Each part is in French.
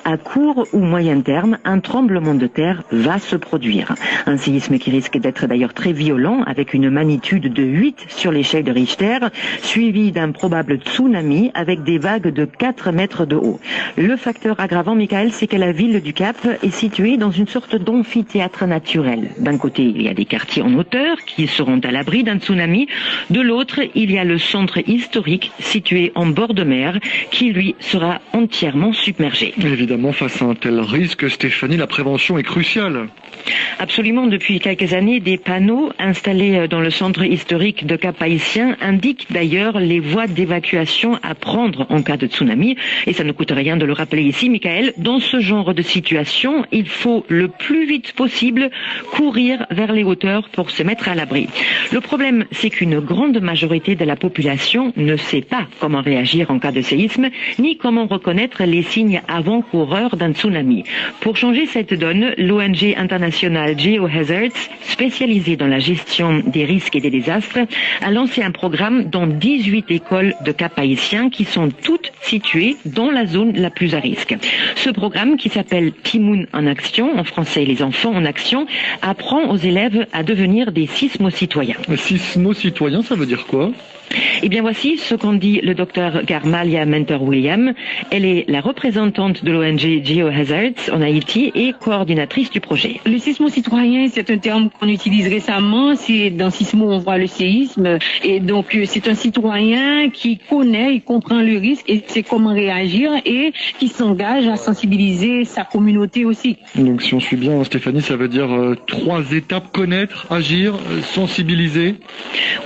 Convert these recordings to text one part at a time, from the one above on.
À court ou moyen terme, un tremblement de terre va se produire. Un séisme qui risque d'être d'ailleurs très violent, avec une magnitude de 8 sur l'échelle de Richter, suivi d'un probable tsunami avec des vagues de 4 mètres de haut. Le facteur aggravant, Michael, c'est que la ville du Cap est située dans une sorte d'amphithéâtre naturel. D'un côté, il y a des quartiers en hauteur qui seront à l'abri d'un tsunami. De l'autre, il y a le centre historique situé en bord de mer qui, lui, sera entièrement submergé. Évidemment, face à un tel risque, Stéphanie, la prévention est cruciale. Absolument. Depuis quelques années, des panneaux installés dans le centre historique de Cap-Haïtien indiquent d'ailleurs les voies d'évacuation à prendre en cas de tsunami. Et ça ne coûte rien de le rappeler ici, Michael. Dans ce genre de situation, il faut le plus vite possible courir vers les hauteurs pour se mettre à l'abri. Le problème, c'est qu'une grande majorité de la population ne sait pas comment réagir en cas de séisme, ni comment reconnaître les signes avant-coureurs d'un tsunami. Pour changer cette donne, l'ONG internationale GeoHazards, spécialisée dans la gestion des risques et des désastres, a lancé un programme dans 18 écoles de Cap-Haïtien qui sont toutes situées dans la zone la plus à risque. Ce programme, qui s'appelle Timoun en action, en français les enfants en action, apprend aux élèves à devenir des sismocitoyens. Sismocitoyen, ça veut dire quoi ? Eh bien, voici ce qu'en dit le docteur Garmalia Mentor-William. Elle est la représentante de l'ONG GeoHazards en Haïti et coordinatrice du projet. Le sismo-citoyen, c'est un terme qu'on utilise récemment. C'est dans sismo, on voit le séisme. Et donc, c'est un citoyen qui connaît, il comprend le risque et sait comment réagir et qui s'engage à sensibiliser sa communauté aussi. Donc, si on suit bien, Stéphanie, ça veut dire 3 étapes: connaître, agir, sensibiliser.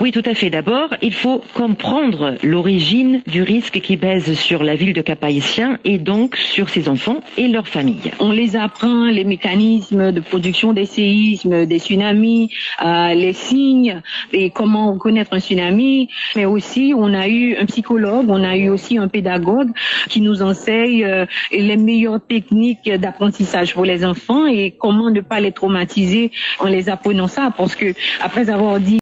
Oui, tout à fait. D'abord, il faut comprendre l'origine du risque qui pèse sur la ville de Cap-Haïtien et donc sur ses enfants et leurs familles. On les apprend les mécanismes de production des séismes, des tsunamis, les signes et comment reconnaître un tsunami. Mais aussi, on a eu un psychologue, on a eu aussi un pédagogue qui nous enseigne les meilleures techniques d'apprentissage pour les enfants et comment ne pas les traumatiser en les apprenant ça. Parce que après avoir dit